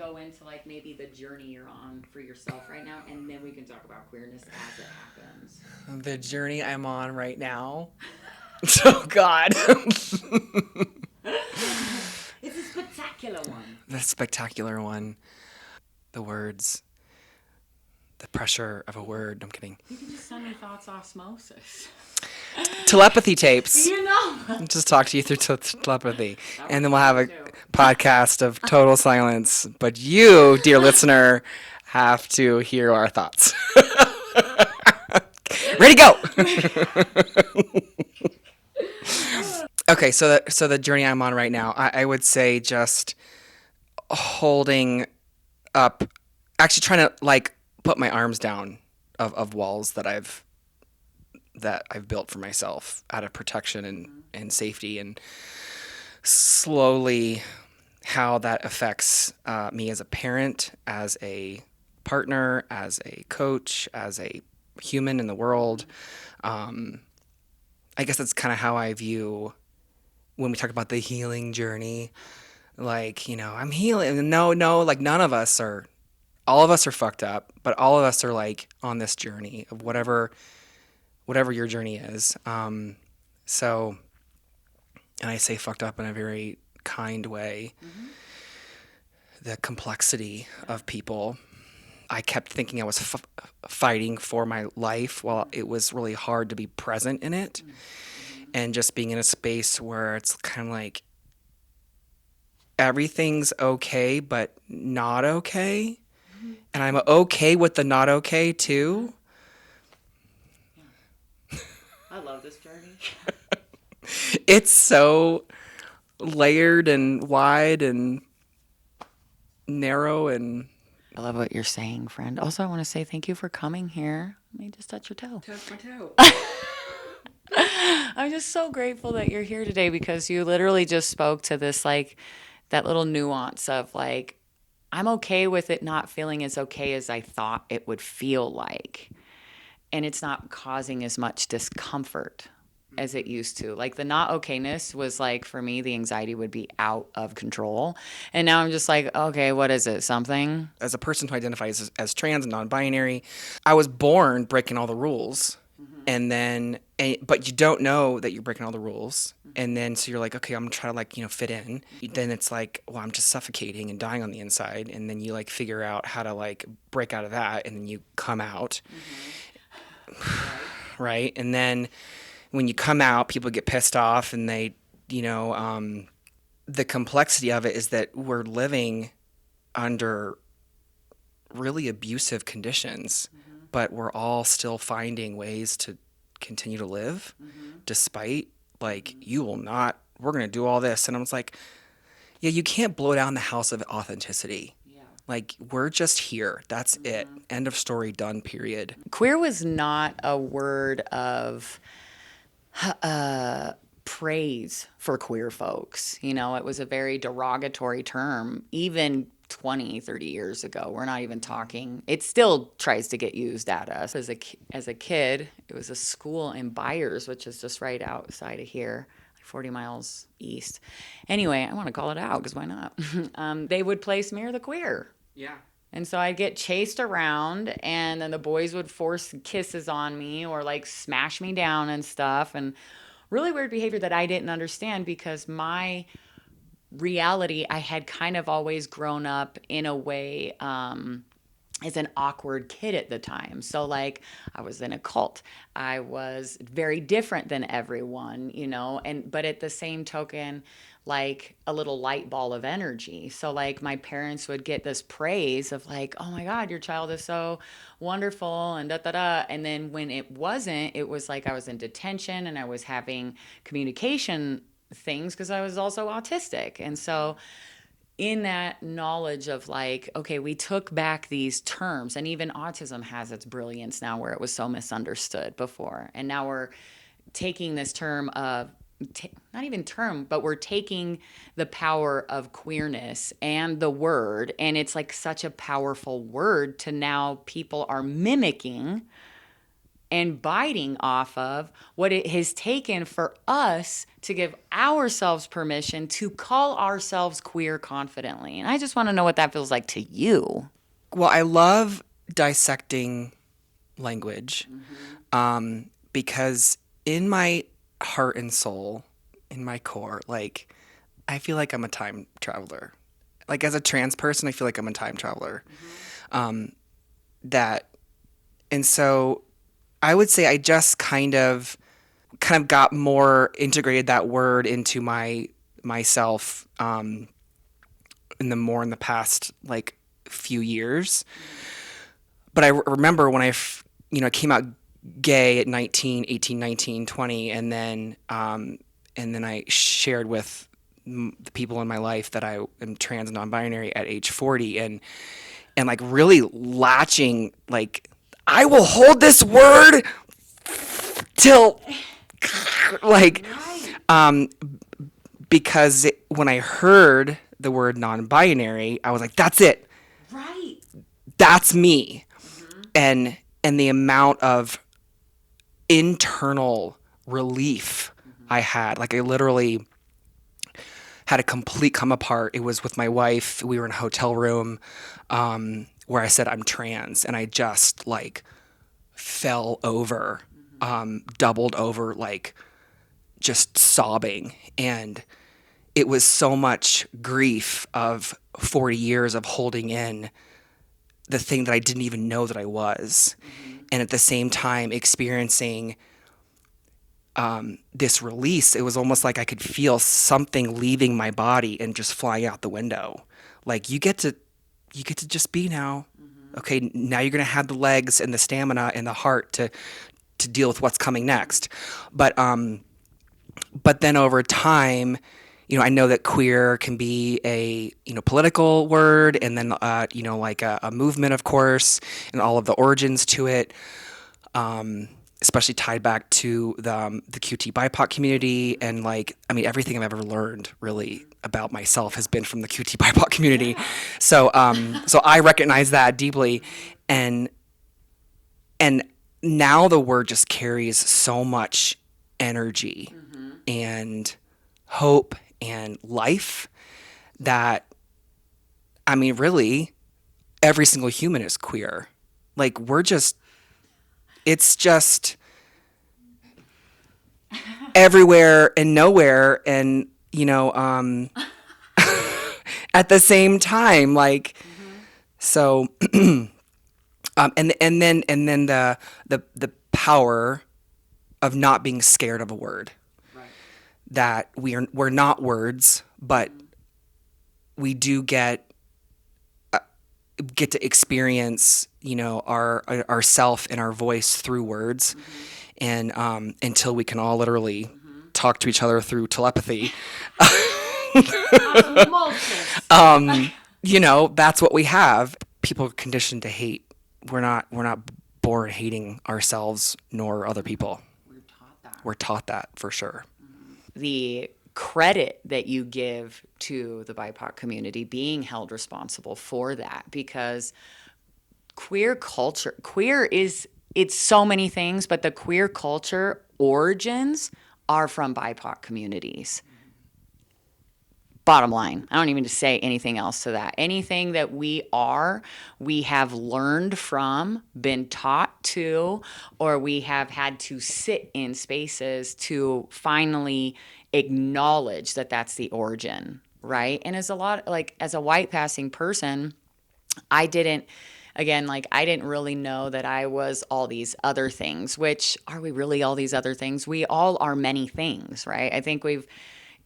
go into like maybe the journey you're on for yourself right now, and then we can talk about queerness as it happens. The journey I'm on right now. Oh, God. It's a spectacular one. The spectacular one. The words. The pressure of a word. I'm kidding. You can just send me thoughts osmosis. Telepathy tapes. You know. Just talk to you through telepathy. And then we'll have a podcast of total silence. But you, dear listener, have to hear our thoughts. Ready, go! Okay, so the journey I'm on right now, I would say just holding up, actually trying to like put my arms down of walls that I've built for myself out of protection and safety, and slowly how that affects me as a parent, as a partner, as a coach, as a human in the world. I guess that's kind of how I view when we talk about the healing journey. Like, I'm healing. No, like none of us are, all of us are fucked up, but all of us are like on this journey of whatever your journey is. So, and I say fucked up in a very kind way. Mm-hmm. The complexity of people. I kept thinking I was fighting for my life while it was really hard to be present in it. Mm-hmm. And just being in a space where it's kind of like everything's okay, but not okay. Mm-hmm. And I'm okay with the not okay too. Yeah. I love this journey. It's so layered and wide and narrow, and I love what you're saying, friend. Also, I want to say thank you for coming here. Let me just touch your toe. Touch my toe. I'm just so grateful that you're here today, because you literally just spoke to this, like, that little nuance of like, I'm okay with it not feeling as okay as I thought it would feel like. And it's not causing as much discomfort as it used to. Like, the not okayness was like, for me, the anxiety would be out of control. And now I'm just like, okay, what is it? Something? As a person who identifies as trans and non-binary, I was born breaking all the rules. Mm-hmm. And then, but you don't know that you're breaking all the rules. Mm-hmm. And then, so you're like, okay, I'm trying to like, fit in. Mm-hmm. Then it's like, well, I'm just suffocating and dying on the inside. And then you like figure out how to like break out of that. And then you come out. Mm-hmm. Right. And then when you come out, people get pissed off, and they, the complexity of it is that we're living under really abusive conditions, mm-hmm. but we're all still finding ways to continue to live, mm-hmm. despite, like, mm-hmm. We're going to do all this. And I was like, yeah, you can't blow down the house of authenticity. Yeah. Like, we're just here. That's mm-hmm. it. End of story, done, period. Queer was not a word of praise for queer folks. It was a very derogatory term, even 20, 30 years ago. We're not even talking. It still tries to get used at us. As a kid, it was a school in Byers, which is just right outside of here, like 40 miles east. Anyway, I want to call it out because why not? They would play Smear the Queer. Yeah. And so I'd get chased around, and then the boys would force kisses on me or like smash me down and stuff. And really weird behavior that I didn't understand, because my reality, I had kind of always grown up in a way as an awkward kid at the time. So like, I was in a cult. I was very different than everyone, but at the same token, like a little light ball of energy. So like, my parents would get this praise of like, oh my God, your child is so wonderful and da da da. And then when it wasn't, it was like I was in detention and I was having communication things because I was also autistic. And so in that knowledge of like, okay, we took back these terms, and even autism has its brilliance now where it was so misunderstood before. And now we're taking this term of, not even term, but we're taking the power of queerness and the word, and it's like such a powerful word to now people are mimicking and biting off of what it has taken for us to give ourselves permission to call ourselves queer confidently. And I just want to know what that feels like to you. Well, I love dissecting language because in my heart and soul, in my core, like, I feel like I'm a time traveler. Like, as a trans person, I feel like I'm a time traveler. That, and so I would say I just kind of got more integrated that word into myself in the past like few years. But I remember when came out gay at 19, 18, 19, 20, and then I shared with the people in my life that I am trans and non-binary at age 40, and like really latching, like, I will hold this word till like because when I heard the word non-binary, I was like, that's it. Right. That's me. And the amount of internal relief I had, like, I literally had a complete come apart. It was with my wife. We were in a hotel room where I said I'm trans, and I just like fell over, doubled over, like just sobbing. And it was so much grief of 40 years of holding in the thing that I didn't even know that I was. And at the same time experiencing this release. It was almost like I could feel something leaving my body and just flying out the window. Like, you get to just be now. Okay, now you're gonna have the legs and the stamina and the heart to deal with what's coming next. But then over time, I know that queer can be a political word, and then like a movement, of course, and all of the origins to it. Especially tied back to the QT BIPOC community, and like, I mean, everything I've ever learned really about myself has been from the QT BIPOC community. So so I recognize that deeply, and now the word just carries so much energy and hope and life that, I mean, really, every single human is queer. Like, it's just everywhere and nowhere, and at the same time, like, so and then the power of not being scared of a word. Right. That we're not words, but we do get to experience, our self and our voice through words, and until we can all literally talk to each other through telepathy. That's what we have. People are conditioned to hate. We're not born hating ourselves nor other people. We're taught that for sure. The credit that you give to the BIPOC community being held responsible for that, because it's so many things, but the queer culture origins are from BIPOC communities. Bottom line, I don't even say anything else to that. Anything that we have learned from, been taught to, or we have had to sit in spaces to finally acknowledge that that's the origin, right? And as a white passing person, I didn't really know that I was all these other things. Which, are we really all these other things? We all are many things, right? I think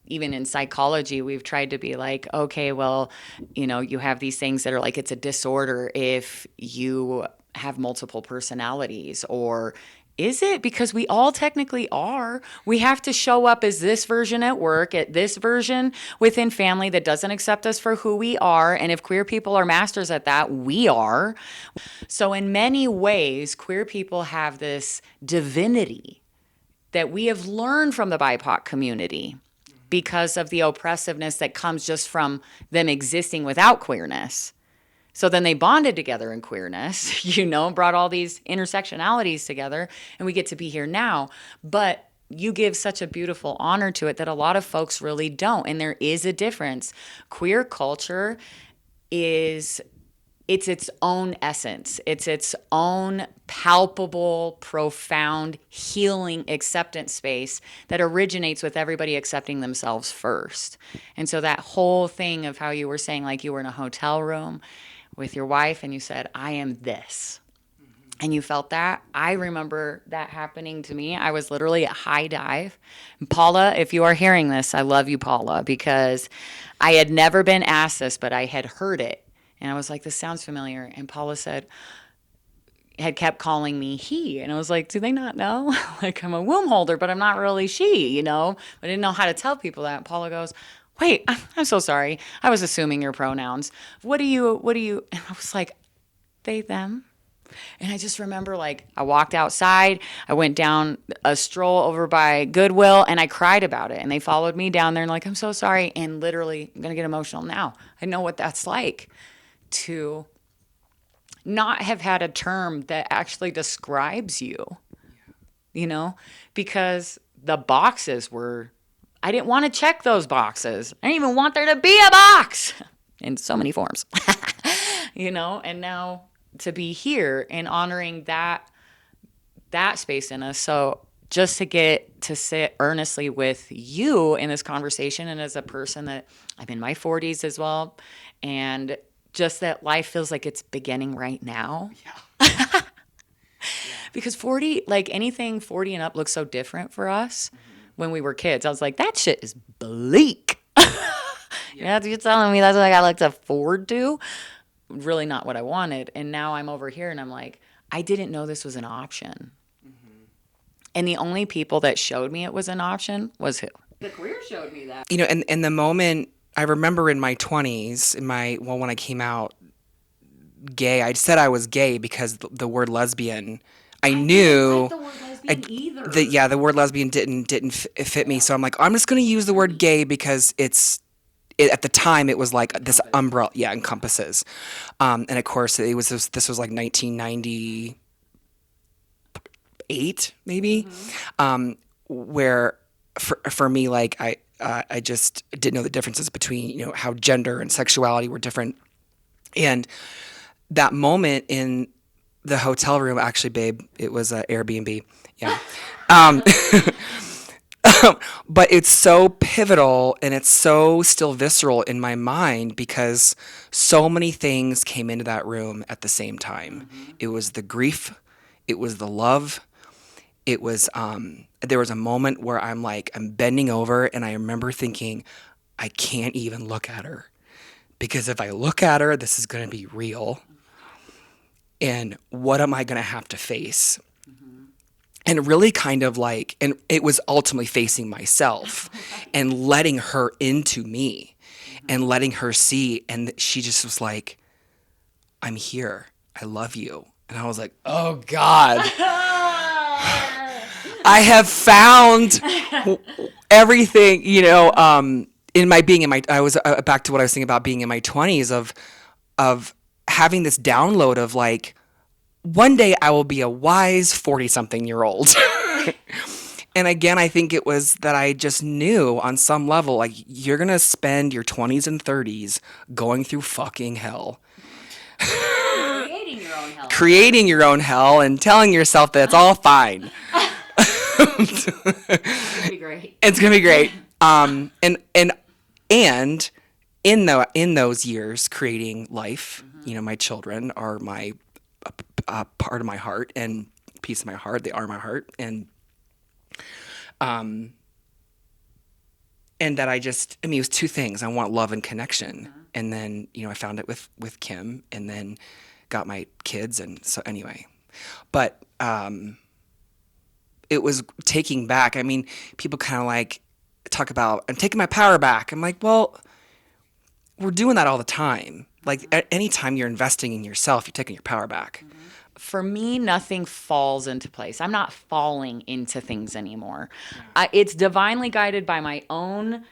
even in psychology, we've tried to be like, okay, well, you have these things that are like, it's a disorder if you have multiple personalities, or is it? Because we all technically are. We have to show up as this version at work, at this version within family that doesn't accept us for who we are. And if queer people are masters at that, we are. So in many ways, queer people have this divinity that we have learned from the BIPOC community, because of the oppressiveness that comes just from them existing without queerness. So then they bonded together in queerness, brought all these intersectionalities together, and we get to be here now. But you give such a beautiful honor to it that a lot of folks really don't. And there is a difference. Queer culture is it's its own essence. It's its own palpable, profound, healing acceptance space that originates with everybody accepting themselves first. And so that whole thing of how you were saying, like you were in a hotel room with your wife and you said, I am this. And you felt that. I remember that happening to me. I was literally at high dive. And Paula, if you are hearing this, I love you, Paula, because I had never been asked this, but I had heard it. And I was like, this sounds familiar. And Paula had kept calling me he. And I was like, do they not know? Like, I'm a womb holder, but I'm not really she, I didn't know how to tell people that. And Paula goes, wait, I'm so sorry. I was assuming your pronouns. What do you, and I was like, they, them. And I just remember, like, I walked outside, I went down a stroll over by Goodwill, and I cried about it. And they followed me down there and like, I'm so sorry. And literally, I'm going to get emotional now. I know what that's like to not have had a term that actually describes you, because the boxes I didn't want to check those boxes. I didn't even want there to be a box in so many forms, and now to be here and honoring that space in us. So just to get to sit earnestly with you in this conversation, and as a person that I'm in my 40s as well, and just that life feels like it's beginning right now. Yeah. Because 40, like anything 40 and up looks so different for us. When we were kids, I was like, that shit is bleak. Yeah, you're telling me that's what I got to look forward to? Really not what I wanted. And now I'm over here and I'm like, I didn't know this was an option. And the only people that showed me it was an option was who? The queer showed me that. And the moment I remember in my 20s, when I came out gay, I said I was gay because the word lesbian, I knew. Didn't like the word lesbian either. The word lesbian didn't fit me. So I'm like, I'm just going to use the word gay because at the time it was like this umbrella, encompasses. And of course this was like 1998 maybe, where for me, like I just didn't know the differences between how gender and sexuality were different. And that moment in the hotel room, actually, babe, it was Airbnb. Yeah. But it's so pivotal and it's so still visceral in my mind because so many things came into that room at the same time. It was the grief. It was the love. It was, there was a moment where I'm bending over and I remember thinking, I can't even look at her because if I look at her, this is going to be real. And what am I going to have to face? And really kind of and it was ultimately facing myself and letting her into me and letting her see. And she just was like, I'm here. I love you. And I was like, oh God, I have found everything, in my being I was back to what I was saying about being in my 20s of having this download of one day I will be a wise 40-something-year-old. And again, I think it was that I just knew on some level, you're going to spend your 20s and 30s going through fucking hell. Creating your own hell. Creating your own hell and telling yourself that it's all fine. It's going to be great. It's going to be great. And in those years creating life, my children are my part of my heart and piece of my heart. They are my heart. And that it was two things. I want love and connection. And then, I found it with Kim and then got my kids. And so anyway, but, it was taking back. I mean, people kind of talk about, I'm taking my power back. I'm like, well, we're doing that all the time. At any time you're investing in yourself, you're taking your power back. For me, nothing falls into place. I'm not falling into things anymore. It's divinely guided by my own,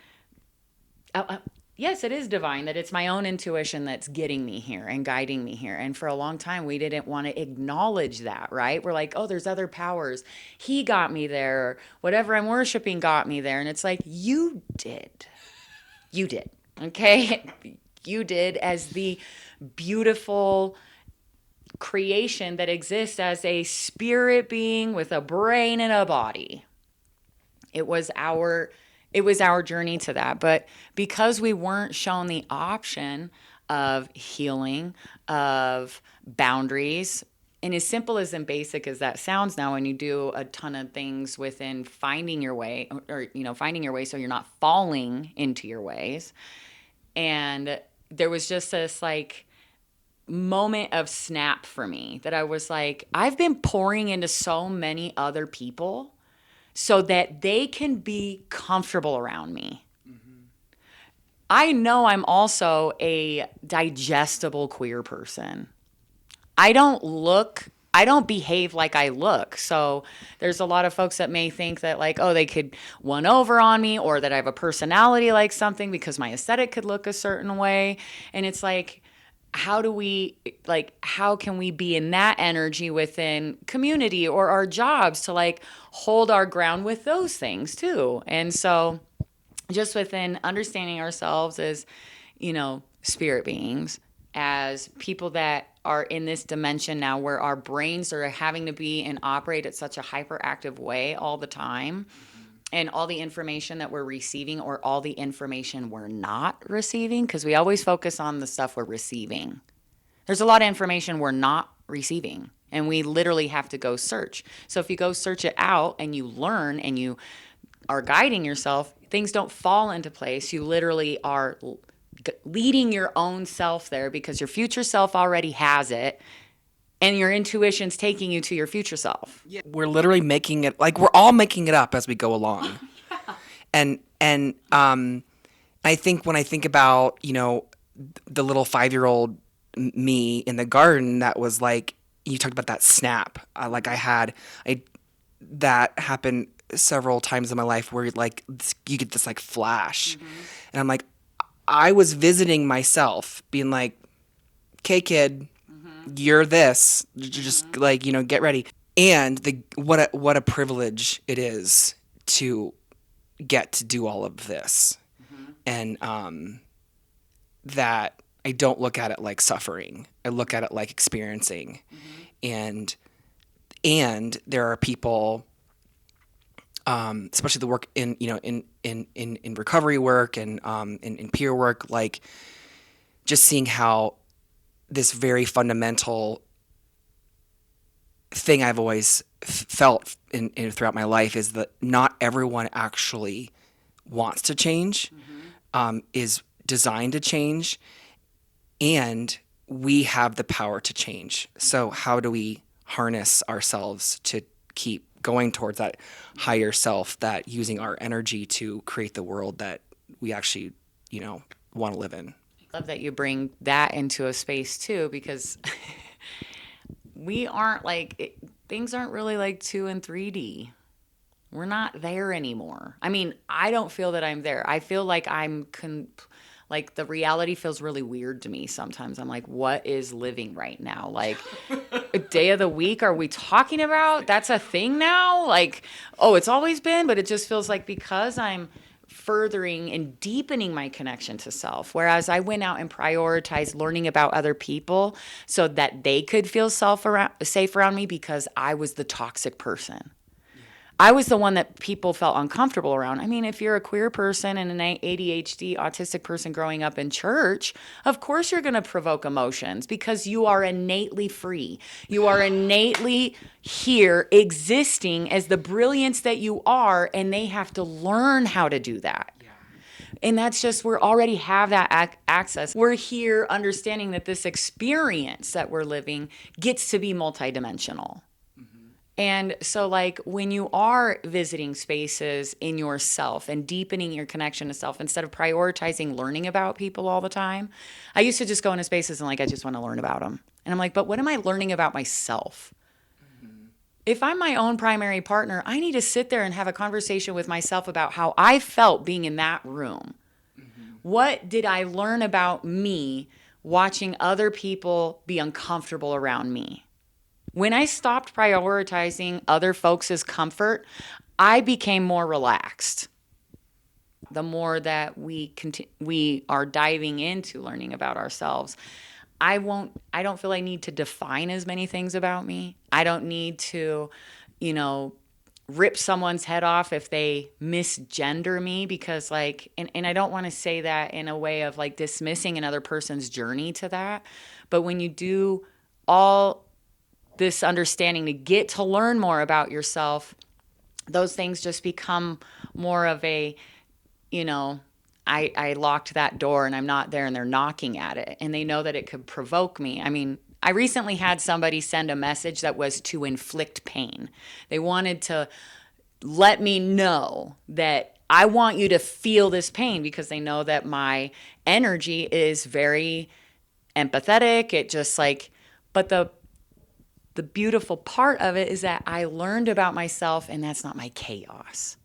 yes, it is divine, that it's my own intuition that's getting me here and guiding me here. And for a long time, we didn't want to acknowledge that, right? We're like, oh, there's other powers. He got me there. Or whatever I'm worshiping got me there. And it's like, you did. You did. Okay. You did, as the beautiful creation that exists as a spirit being with a brain and a body. It was our journey to that. But because we weren't shown the option of healing, of boundaries, and as simple as and basic as that sounds now, when you do a ton of things within finding your way, or finding your way so you're not falling into your ways. And there was just this like moment of snap for me that I was like, I've been pouring into so many other people so that they can be comfortable around me. I know I'm also a digestible queer person. I don't behave like I look. So there's a lot of folks that may think that like, oh, they could one over on me, or that I have a personality like something because my aesthetic could look a certain way. And it's like, how can we be in that energy within community or our jobs to like hold our ground with those things too? And so just within understanding ourselves as, spirit beings, as people that are in this dimension now where our brains are having to be and operate at such a hyperactive way all the time, and all the information that we're receiving or all the information we're not receiving, because we always focus on the stuff we're receiving. There's a lot of information we're not receiving, and we literally have to go search. So if you go search it out and you learn and you are guiding yourself, things don't fall into place. You literally are leading your own self there because your future self already has it, and your intuition's taking you to your future self. Yeah. We're literally making it, like we're all making it up as we go along. And I think when I think about, the little 5-year-old me in the garden, that was like, you talked about that snap. That happened several times in my life where like you get this like flash. And I'm like, I was visiting myself being like, okay, kid, you're this, just like, get ready. And what a privilege it is to get to do all of this. And that I don't look at it like suffering. I look at it like experiencing. And there are people, especially the work in recovery work and in peer work, like just seeing how this very fundamental thing I've always felt throughout my life is that not everyone actually wants to change, is designed to change, and we have the power to change. So how do we harness ourselves to keep going towards that higher self, that using our energy to create the world that we actually, want to live in? I love that you bring that into a space too, because we aren't things aren't really like 2 and 3D. We're not there anymore. I mean, I don't feel that I'm there. I feel like like the reality feels really weird to me sometimes. I'm like, what is living right now? Like, a day of the week are we talking about? That's a thing now? Like, oh, it's always been, but it just feels like because I'm furthering and deepening my connection to self, whereas I went out and prioritized learning about other people so that they could feel safe around me because I was the toxic person. I was the one that people felt uncomfortable around. I mean, if you're a queer person and an ADHD autistic person growing up in church, of course you're going to provoke emotions because you are innately free. You are innately here existing as the brilliance that you are, and they have to learn how to do that. And that's just, we already have that access. We're here understanding that this experience that we're living gets to be multidimensional. And so like when you are visiting spaces in yourself and deepening your connection to self, instead of prioritizing learning about people all the time, I used to just go into spaces and like, I just want to learn about them. And I'm like, but what am I learning about myself? If I'm my own primary partner, I need to sit there and have a conversation with myself about how I felt being in that room. What did I learn about me watching other people be uncomfortable around me? When I stopped prioritizing other folks' comfort, I became more relaxed. The more that we are diving into learning about ourselves, I don't feel I need to define as many things about me. I don't need to, you know, rip someone's head off if they misgender me, because like, and I don't want to say that in a way of like dismissing another person's journey to that. But when you do all this understanding to get to learn more about yourself, those things just become more of a, you know, I locked that door and I'm not there and they're knocking at it and they know that it could provoke me. I mean, I recently had somebody send a message that was to inflict pain. They wanted to let me know that I want you to feel this pain, because they know that my energy is very empathetic. It just like, but the beautiful part of it is that I learned about myself, and that's not my chaos,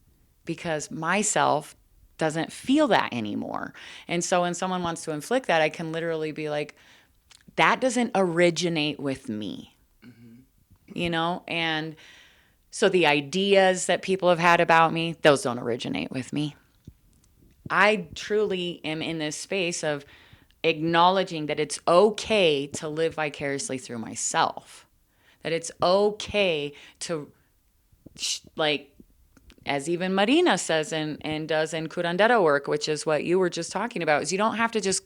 because myself doesn't feel that anymore. And so when someone wants to inflict that, I can literally be like, that doesn't originate with me, you know? And so the ideas that people have had about me, those don't originate with me. I truly am in this space of acknowledging that it's okay to live vicariously through myself, that it's okay to like, as even Marina says and does in curandera work, which is what you were just talking about, is you don't have to just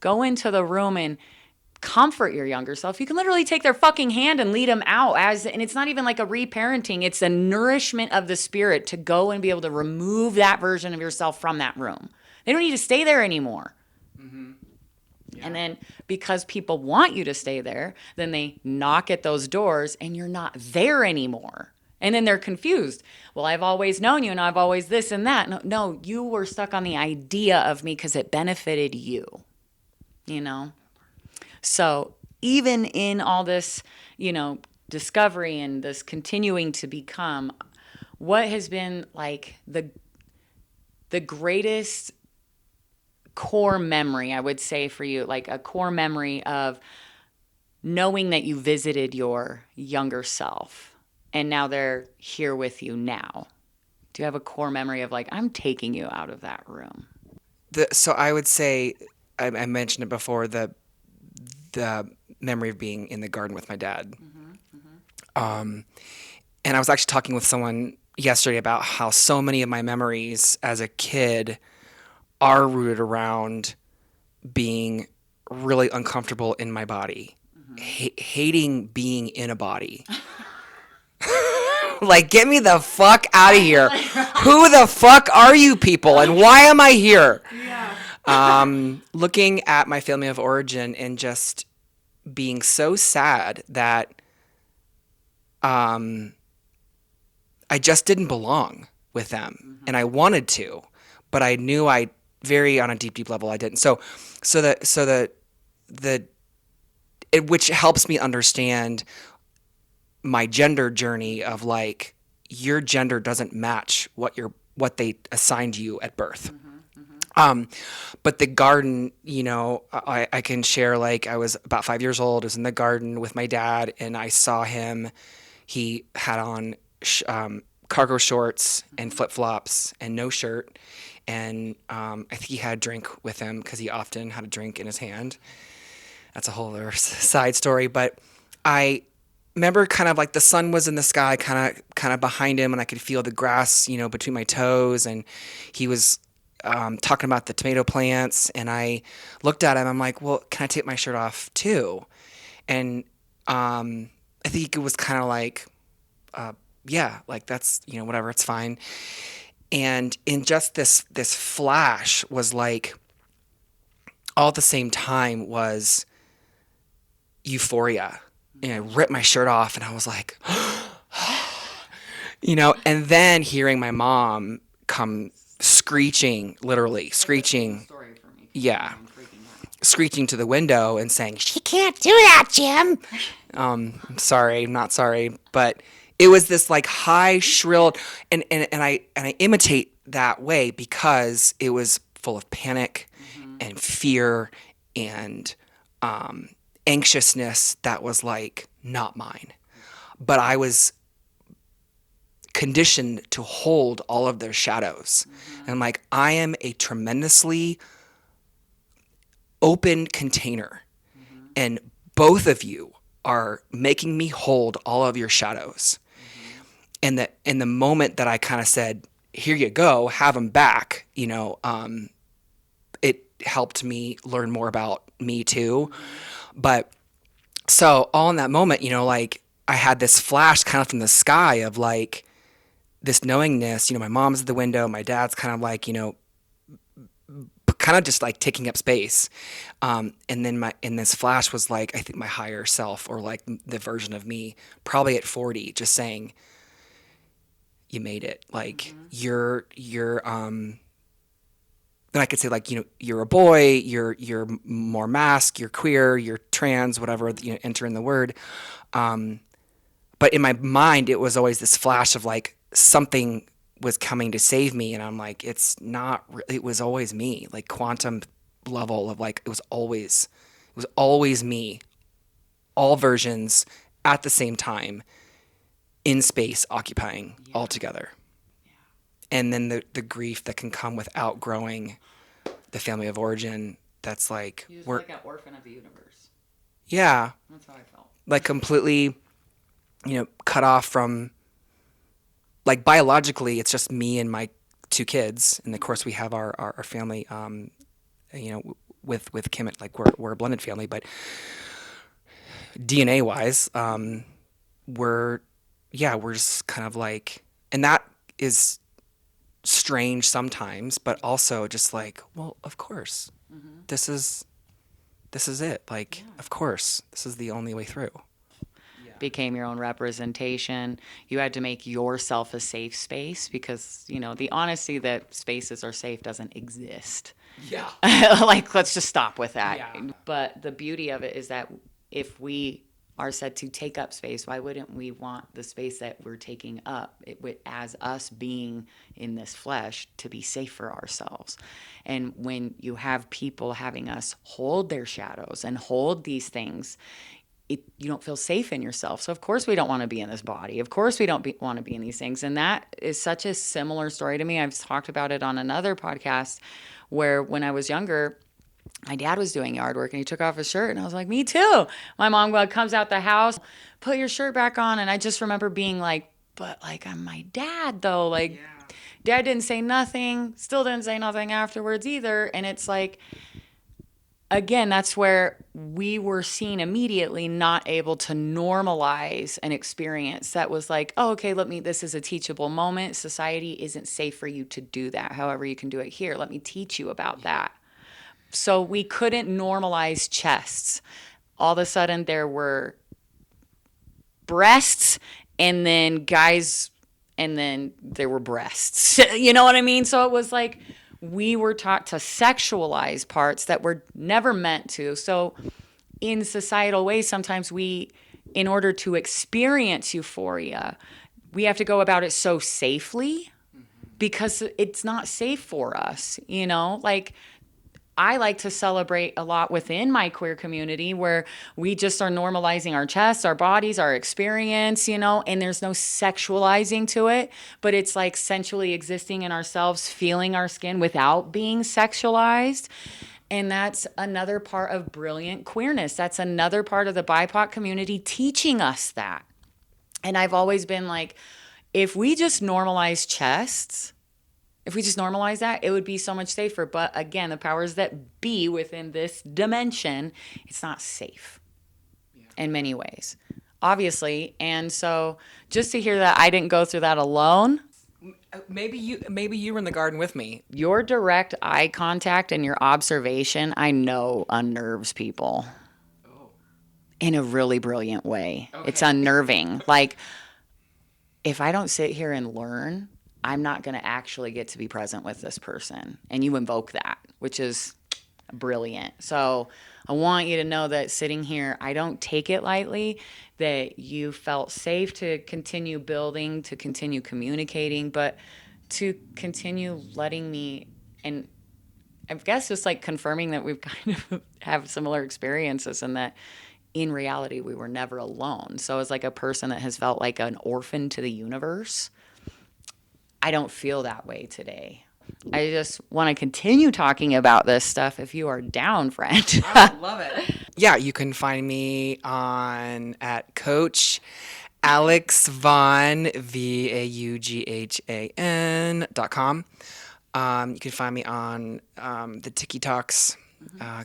go into the room and comfort your younger self. You can literally take their fucking hand and lead them out and it's not even like a reparenting. It's a nourishment of the spirit to go and be able to remove that version of yourself from that room. They don't need to stay there anymore. Yeah. And then because people want you to stay there, then they knock at those doors and you're not there anymore. And then they're confused. Well, I've always known you and I've always this and that. No, you were stuck on the idea of me because it benefited you, you know? So even in all this, you know, discovery and this continuing to become, what has been like the greatest core memory, I would say for you, like a core memory of knowing that you visited your younger self and now they're here with you now? Do you have a core memory of like, I'm taking you out of that room? So I would say, I mentioned it before, the memory of being in the garden with my dad. And I was actually talking with someone yesterday about how so many of my memories as a kid are rooted around being really uncomfortable in my body, hating being in a body. Like, get me the fuck out of here. Who the fuck are you people and why am I here? Yeah. Looking at my family of origin and just being so sad that I just didn't belong with them. And I wanted to, but I knew on a deep level I didn't. So which helps me understand my gender journey of like, your gender doesn't match what they assigned you at birth. But the garden, you know, I can share, like, I was about 5 years old. I was in the garden with my dad and I saw him. He had on cargo shorts and flip-flops and no shirt. And I think he had a drink with him because he often had a drink in his hand. That's a whole other side story. But I remember kind of like the sun was in the sky, kind of behind him, and I could feel the grass, you know, between my toes. And he was talking about the tomato plants, and I looked at him. I'm like, well, can I take my shirt off too? And I think it was kind of like, yeah, like that's, you know, whatever, it's fine. And in just this flash was like, all at the same time was euphoria. And I ripped my shirt off and I was like, you know, and then hearing my mom come screeching, literally screeching. Yeah. Screeching to the window and saying, she can't do that, Jim. I'm sorry, not sorry. But it was this like high, shrill, and I imitate that way because it was full of panic and fear and anxiousness that was like not mine. But I was conditioned to hold all of their shadows. And I'm like, I am a tremendously open container. And both of you are making me hold all of your shadows. And that in the moment that I kind of said, here you go, have them back, it helped me learn more about me too. But so all in that moment, like I had this flash kind of from the sky of like this knowingness, my mom's at the window, my dad's kind of like, kind of just like taking up space. And then this flash was like, I think my higher self or like the version of me, probably at 40, just saying, you made it. Like you're then I could say like, you're a boy, you're more masked, you're queer, you're trans, whatever, enter in the word. But in my mind, it was always this flash of like something was coming to save me. And I'm like, it's not, it was always me, like quantum level of like, it was always me, all versions at the same time in space, occupying all together. And then the grief that can come with outgrowing the family of origin. That's like you just like an orphan of the universe. Yeah, that's how I felt. Like completely, cut off from. Like biologically, it's just me and my two kids, and of course we have our family. With Kim, like we're a blended family, but DNA wise, we're just kind of like, and that is strange sometimes, but also just like, well, of course, this is it. Like, of course, this is the only way through. Became your own representation. You had to make yourself a safe space because, the honesty that spaces are safe doesn't exist. Yeah. Like, let's just stop with that. Yeah. But the beauty of it is that if we are said to take up space, why wouldn't we want the space that we're taking up as us being in this flesh to be safe for ourselves? And when you have people having us hold their shadows and hold these things, you don't feel safe in yourself. So of course we don't want to be in this body. Of course we don't want to be in these things. And that is such a similar story to me. I've talked about it on another podcast where when I was younger, my dad was doing yard work and he took off his shirt and I was like, me too. My mom comes out the house, put your shirt back on. And I just remember being like, but like I'm my dad though. Like dad didn't say nothing, still didn't say nothing afterwards either. And it's like, again, that's where we were seen immediately not able to normalize an experience that was like, oh, okay, this is a teachable moment. Society isn't safe for you to do that. However, you can do it here. Let me teach you about that. So we couldn't normalize chests. All of a sudden there were breasts and then guys and then there were breasts. You know what I mean? So it was like, we were taught to sexualize parts that were never meant to. So in societal ways, sometimes in order to experience euphoria, we have to go about it so safely because it's not safe for us, like I like to celebrate a lot within my queer community where we just are normalizing our chests, our bodies, our experience, and there's no sexualizing to it, but it's like sensually existing in ourselves, feeling our skin without being sexualized. And that's another part of brilliant queerness. That's another part of the BIPOC community teaching us that. And I've always been like, if we just normalize chests, if we just normalize that, it would be so much safer. But again, the powers that be within this dimension, it's not safe in many ways, obviously. And so just to hear that I didn't go through that alone. Maybe you were in the garden with me. Your direct eye contact and your observation, I know, unnerves people in a really brilliant way. Okay. It's unnerving. Like, if I don't sit here and learn, I'm not going to actually get to be present with this person. And you invoke that, which is brilliant. So I want you to know that sitting here, I don't take it lightly, that you felt safe to continue building, to continue communicating, but to continue letting me and I guess just like confirming that we've kind of have similar experiences and that in reality we were never alone. So as like a person that has felt like an orphan to the universe, I don't feel that way today. I just want to continue talking about this stuff if you are down, friend. I would love it. Yeah, you can find me on at Coach Alex Vaughn, VAUGHAN.com. You can find me on the TikToks,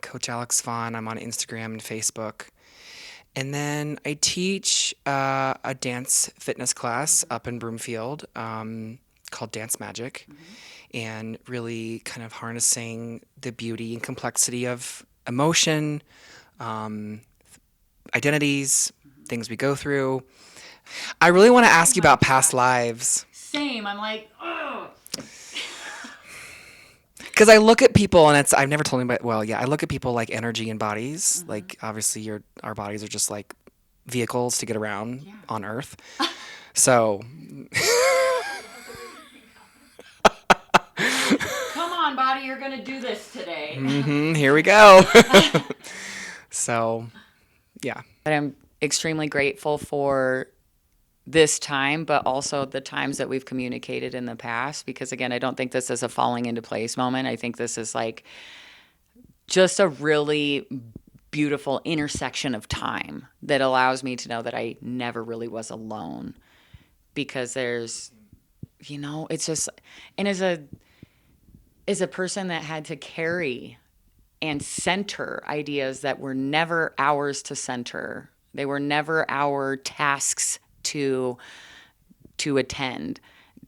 Coach Alex Vaughn. I'm on Instagram and Facebook. And then I teach a dance fitness class up in Broomfield called Dance Magic, and really kind of harnessing the beauty and complexity of emotion, identities, things we go through. I really want to ask you about past lives. Same. I'm like, oh. Because I look at people and I've never told anybody, well, yeah, I look at people like energy and bodies. Like, obviously, our bodies are just like vehicles to get around on Earth. So. Come on, body, you're going to do this today. Here we go. So, yeah. But I'm extremely grateful for this time, but also the times that we've communicated in the past, because again, I don't think this is a falling into place moment. I think this is like just a really beautiful intersection of time that allows me to know that I never really was alone, because there's, it's just, and as a person that had to carry and center ideas that were never ours to center, they were never our tasks to attend,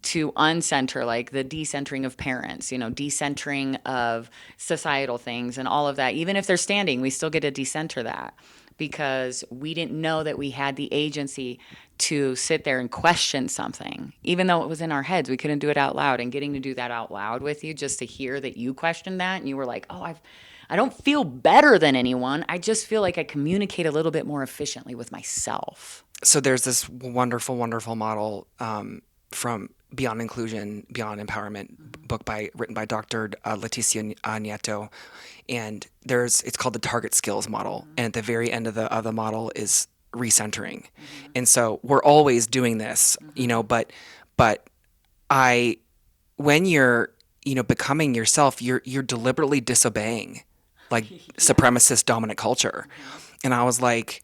to uncenter, like the decentering of parents, decentering of societal things and all of that. Even if they're standing, we still get to decenter that, because we didn't know that we had the agency to sit there and question something. Even though it was in our heads, we couldn't do it out loud. And getting to do that out loud with you, just to hear that you questioned that and you were like, oh, I don't feel better than anyone. I just feel like I communicate a little bit more efficiently with myself. So there's this wonderful, wonderful model from Beyond Inclusion, Beyond Empowerment, book written by Dr. Leticia Nieto, and it's called the Target Skills model. And at the very end of the model is recentering. And so we're always doing this, but when you're becoming yourself, you're deliberately disobeying like supremacist dominant culture. And I was like,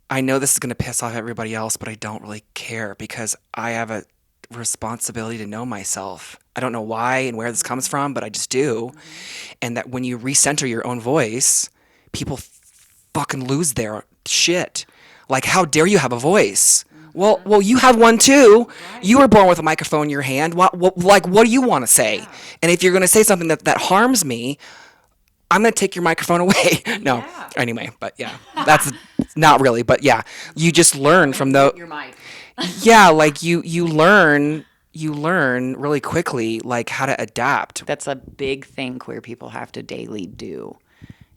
I know this is going to piss off everybody else, but I don't really care, because I have a responsibility to know myself. I don't know why and where this comes from, but I just do. And that when you recenter your own voice, people fucking lose their shit. Like, how dare you have a voice? Well, you have one too. You were born with a microphone in your hand. What do you want to say? And if you're going to say something that harms me, I'm going to take your microphone away. No. Yeah. Anyway, but yeah, that's not really, but yeah, you just learn from Your mic. Yeah, like you learn really quickly, like, how to adapt. That's a big thing queer people have to daily do,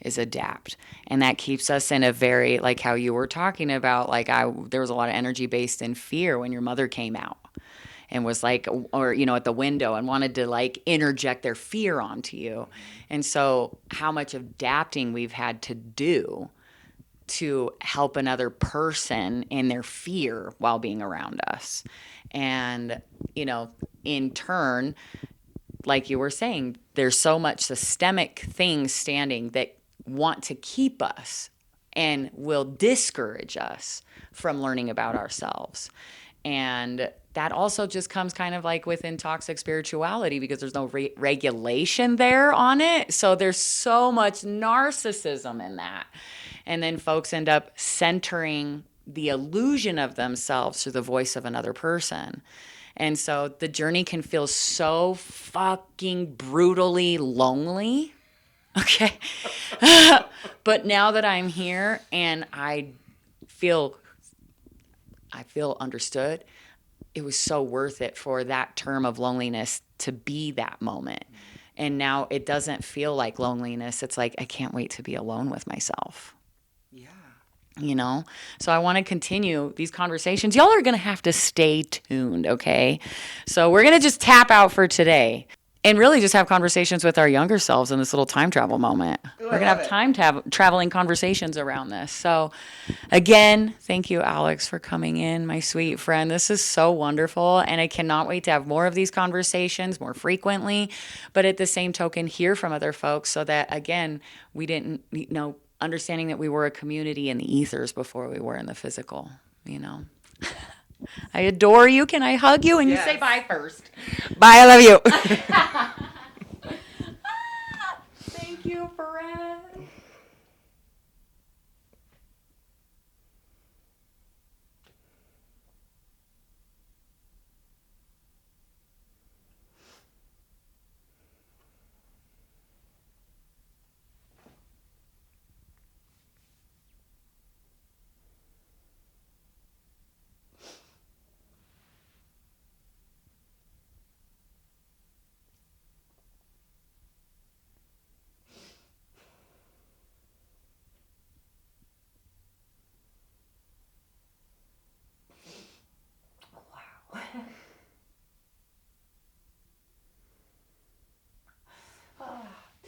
is adapt. And that keeps us in a very, like how you were talking about, like there was a lot of energy based in fear when your mother came out and was like, or, at the window and wanted to like interject their fear onto you. And so how much adapting we've had to do to help another person in their fear while being around us. And, in turn, like you were saying, there's so much systemic things standing that want to keep us and will discourage us from learning about ourselves. And that also just comes kind of like within toxic spirituality, because there's no regulation there on it. So there's so much narcissism in that. And then folks end up centering the illusion of themselves through the voice of another person. And so the journey can feel so fucking brutally lonely. Okay. But now that I'm here and I feel understood, it was so worth it for that term of loneliness to be that moment. And now it doesn't feel like loneliness. It's like, I can't wait to be alone with myself. Yeah. So I want to continue these conversations. Y'all are going to have to stay tuned, okay? So we're going to just tap out for today. and really just have conversations with our younger selves in this little time travel moment. We're going to have traveling conversations around this. So, again, thank you, Alex, for coming in, my sweet friend. This is so wonderful. And I cannot wait to have more of these conversations more frequently. But at the same token, hear from other folks so that, again, we didn't, understanding that we were a community in the ethers before we were in the physical, I adore you. Can I hug you? And you say bye first. Bye, I love you. Thank you, Brad.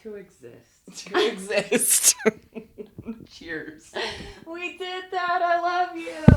To exist. To exist. Cheers. We did that. I love you.